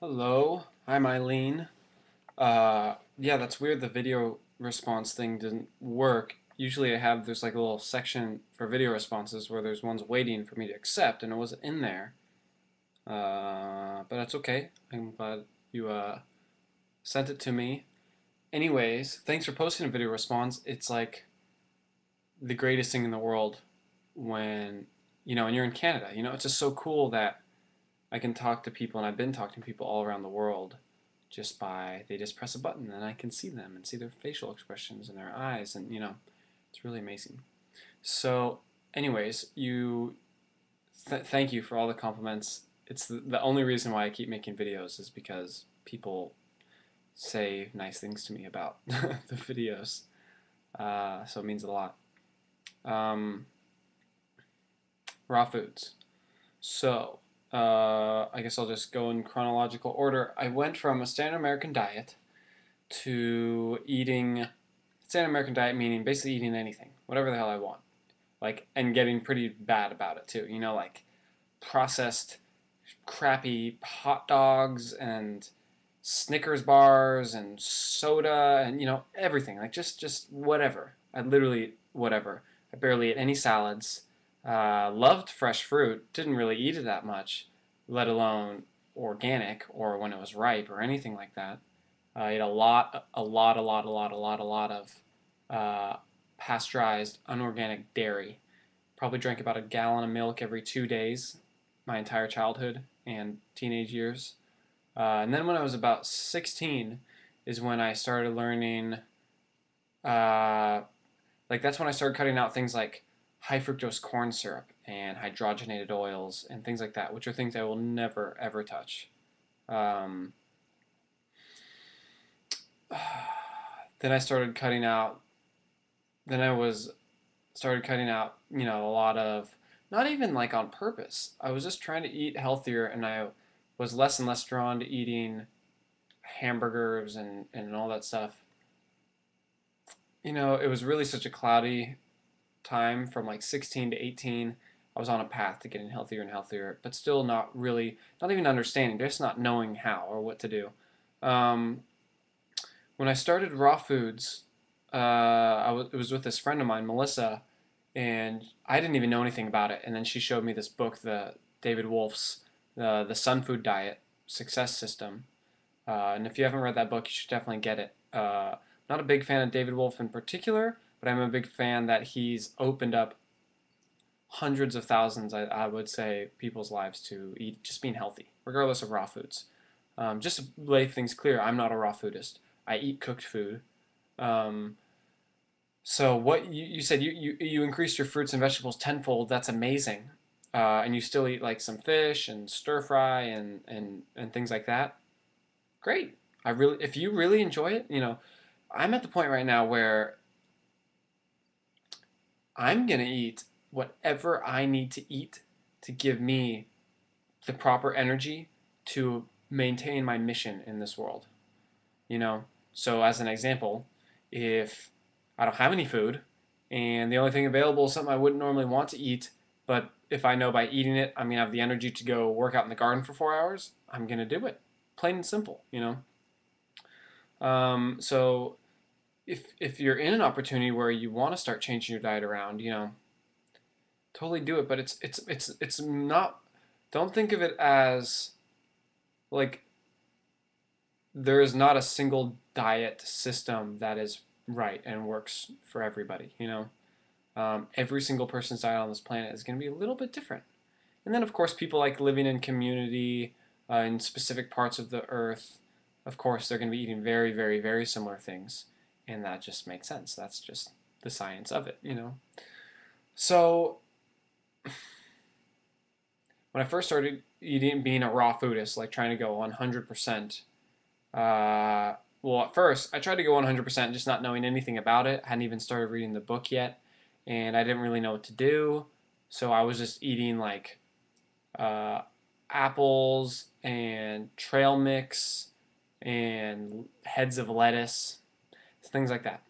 Hello, I'm Eileen. Yeah, that's weird. The video response thing didn't work. Usually there's like a little section for video responses where there's ones waiting for me to accept, and it wasn't in there. But that's okay. I'm glad you sent it to me. Anyways, thanks for posting a video response. It's like the greatest thing in the world when, and you're in Canada. It's just so cool that I can talk to people, and I've been talking to people all around the world they just press a button and I can see them and see their facial expressions and their eyes, and it's really amazing. So, anyways, thank you for all the compliments. It's the only reason why I keep making videos is because people say nice things to me about the videos. So it means a lot. Um, Raw foods. So, I guess I'll just go in chronological order. I went from a standard American diet to eating standard American diet, meaning basically eating anything, whatever the hell I want, and getting pretty bad about it too. Like processed, crappy hot dogs and Snickers bars and soda and everything, like just whatever. I literally whatever. I barely ate any salads. Loved fresh fruit. Didn't really eat it that much, let alone organic or when it was ripe or anything like that. I ate a lot of pasteurized, unorganic dairy. Probably drank about a gallon of milk every 2 days, my entire childhood and teenage years. And then when I was about 16 is when I started learning, uh, that's when I started cutting out things like high fructose corn syrup and hydrogenated oils and things like that, which are things I will never ever touch. Um, then I started cutting out. Then I was started cutting out, a lot of, not even like on purpose. I was just trying to eat healthier, and I was less and less drawn to eating hamburgers and all that stuff. It was really such a cloudy time from like 16 to 18. I was on a path to getting healthier and healthier, but still not even understanding, just not knowing how or what to do. Um, when I started raw foods, it was with this friend of mine, Melissa, and I didn't even know anything about it. And then she showed me this book, the David Wolfe's the Sun Food Diet Success System. And if you haven't read that book, you should definitely get it. Not a big fan of David Wolfe in particular, but I'm a big fan that he's opened up hundreds of thousands, I would say, people's lives to eat just being healthy, regardless of raw foods. Just to lay things clear, I'm not a raw foodist. I eat cooked food. Um, so what you said you increased your fruits and vegetables tenfold. That's amazing. And you still eat like some fish and stir fry and things like that. Great. If you really enjoy it, I'm at the point right now where I'm gonna eat whatever I need to eat to give me the proper energy to maintain my mission in this world. You know, so as an example, if I don't have any food and the only thing available is something I wouldn't normally want to eat, but if I know by eating it I'm gonna have the energy to go work out in the garden for 4 hours, I'm gonna do it. Plain and simple. So if you're in an opportunity where you want to start changing your diet around, totally do it. But it's not. Don't think of it as like there is not a single diet system that is right and works for everybody. Every single person's diet on this planet is going to be a little bit different. And then of course people like living in community in specific parts of the earth. Of course they're going to be eating very very very similar things, and that just makes sense. That's just the science of it. So when I first started being a raw foodist, like trying to go 100%, well, at first I tried to go 100%, just not knowing anything about it. I hadn't even started reading the book yet, and I didn't really know what to do. So I was just eating like uh, apples and trail mix and heads of lettuce, things like that.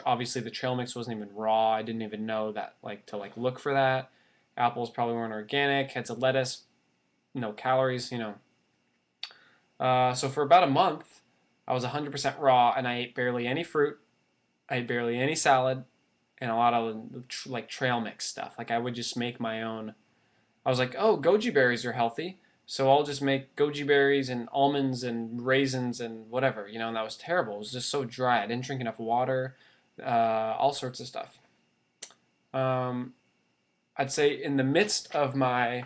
Obviously, the trail mix wasn't even raw. I didn't even know that to look for that. Apples probably weren't organic. Heads of lettuce, no calories. So for about a month, I was 100% raw, and I ate barely any fruit. I ate barely any salad, and a lot of like trail mix stuff. Like I would just make my own. I was like, oh, goji berries are healthy, so I'll just make goji berries and almonds and raisins and whatever, you know. And that was terrible. It was just so dry. I didn't drink enough water, all sorts of stuff. Um, I'd say in the midst of my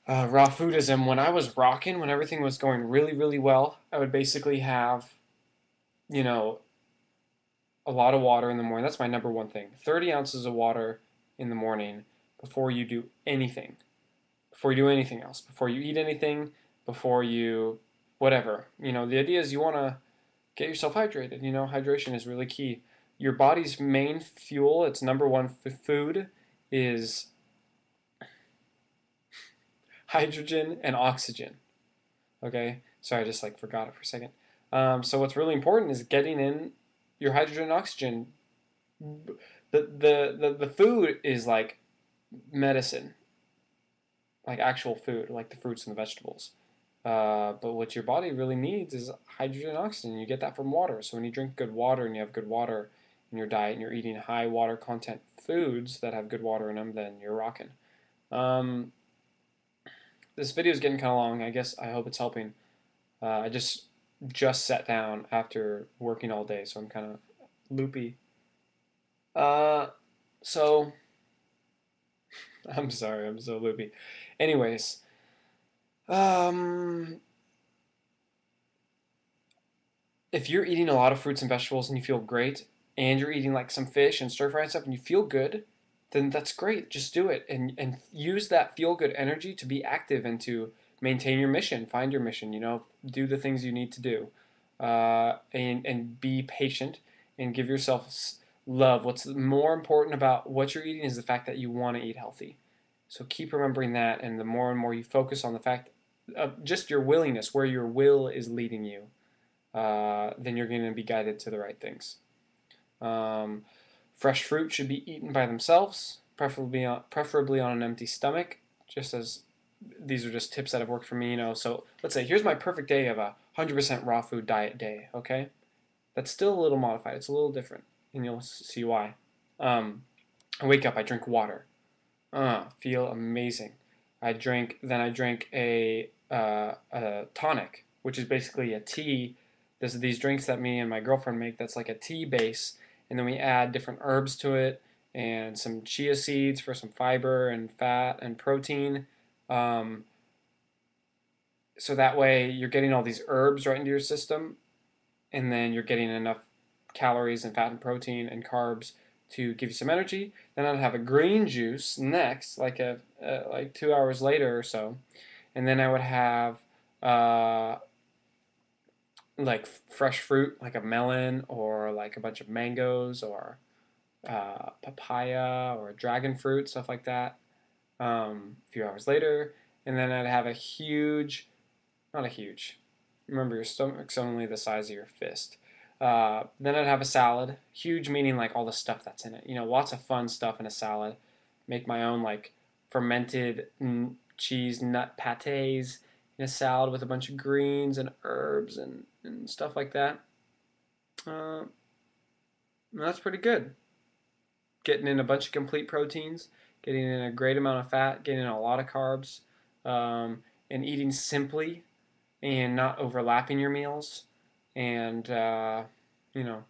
raw foodism, when I was rocking, when everything was going really, really well, I would basically have, you know, a lot of water in the morning. That's my number one thing. 30 ounces of water in the morning before you do anything. Before you do anything else. Before you eat anything. Before you, whatever. You know, the idea is you want to get yourself hydrated. You know, hydration is really key. Your body's main fuel, its number one food, is hydrogen and oxygen. Okay? Sorry, I just like forgot it for a second. So what's really important is getting in your hydrogen and oxygen. The food is like medicine, like actual food, like the fruits and the vegetables. But what your body really needs is hydrogen and oxygen. You get that from water. So when you drink good water and you have good water in your diet and you're eating high water content foods that have good water in them, then you're rocking. Um, this video is getting kind of long. I guess I hope it's helping. I just sat down after working all day, so I'm kind of loopy. Uh, so I'm sorry, I'm so loopy. Anyways, um, if you're eating a lot of fruits and vegetables and you feel great, and you're eating like some fish and stir fry and stuff and you feel good, then that's great. Just do it and use that feel good energy to be active and to maintain your mission, find your mission. You know, do the things you need to do, and be patient and give yourself love. What's more important about what you're eating is the fact that you want to eat healthy. So keep remembering that, and the more and more you focus on the fact of just your willingness, where your will is leading you, then you're going to be guided to the right things. Um, Fresh fruit should be eaten by themselves, preferably on an empty stomach. Just as these are just tips that have worked for me, you know. So let's say here's my perfect day of a 100% raw food diet day. Okay, that's still a little modified. It's a little different, and you'll see why. I wake up. I drink water. Feel amazing. I drink a tonic, which is basically a tea. There's these drinks that me and my girlfriend make that's like a tea base, and then we add different herbs to it and some chia seeds for some fiber and fat and protein. Um, so that way you're getting all these herbs right into your system, and then you're getting enough calories and fat and protein and carbs to give you some energy. Then I'd have a green juice next, like 2 hours later or so, and then I would have uh, like fresh fruit, like a melon or like a bunch of mangoes or papaya or dragon fruit, stuff like that. A few hours later, and then I'd have a huge, not a huge. Remember, your stomach's only the size of your fist. Then I'd have a salad. Huge meaning like all the stuff that's in it. You know, lots of fun stuff in a salad. Make my own like fermented cheese nut pates in a salad with a bunch of greens and herbs and stuff like that. Uh, that's pretty good. Getting in a bunch of complete proteins, getting in a great amount of fat, getting in a lot of carbs, and eating simply and not overlapping your meals. And, you know,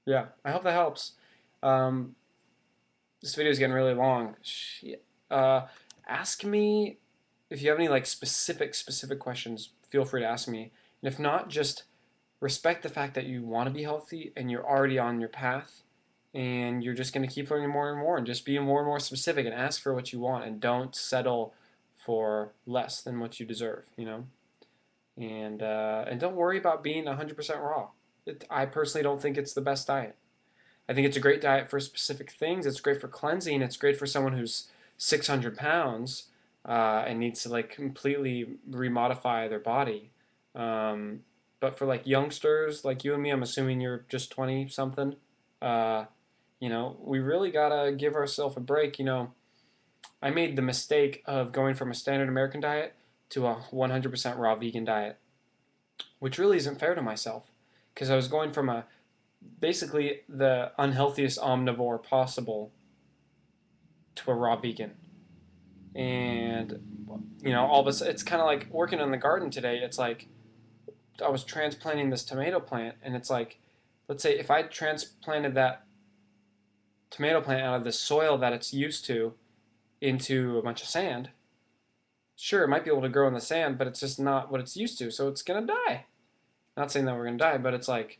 yeah, I hope that helps. Um, this video is getting really long. Shit. Ask me if you have any like specific questions. Feel free to ask me. And if not, just respect the fact that you want to be healthy and you're already on your path, and you're just going to keep learning more and more and just be more and more specific and ask for what you want and don't settle for less than what you deserve. You know. And don't worry about being 100% raw. I personally don't think it's the best diet. I think it's a great diet for specific things. It's great for cleansing. It's great for someone who's 600 pounds and needs to like completely remodify their body. Um, but for like youngsters like you and me, I'm assuming you're just 20 something. Uh, you know, we really gotta give ourselves a break. You know, I made the mistake of going from a standard American diet to a 100% raw vegan diet, which really isn't fair to myself because I was going from a basically the unhealthiest omnivore possible to a raw vegan. And all of a sudden, it's kind of like working in the garden today. It's like I was transplanting this tomato plant, and it's like, let's say if I transplanted that tomato plant out of the soil that it's used to into a bunch of sand, sure, it might be able to grow in the sand, but it's just not what it's used to, so it's gonna die. Not saying that we're gonna die, but it's like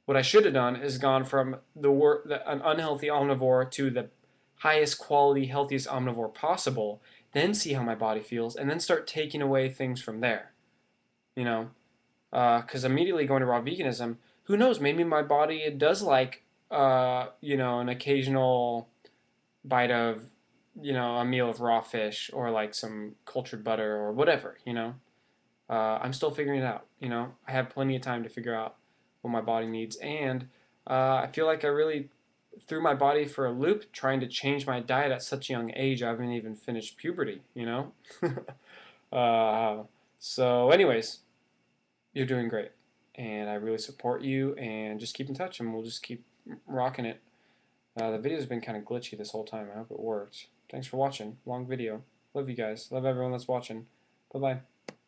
what I should have done is gone from an unhealthy omnivore to the highest quality, healthiest omnivore possible, then see how my body feels, and then start taking away things from there. You know, because immediately going to raw veganism, who knows? Maybe my body does like, an occasional bite of, a meal of raw fish or like some cultured butter or whatever. I'm still figuring it out. I have plenty of time to figure out what my body needs, and I feel like I really threw my body for a loop trying to change my diet at such a young age. I haven't even finished puberty. uh, so, anyways, you're doing great, and I really support you. And just keep in touch, and we'll just keep rocking it. The video's been kind of glitchy this whole time. I hope it worked. Thanks for watching. Long video. Love you guys. Love everyone that's watching. Bye bye.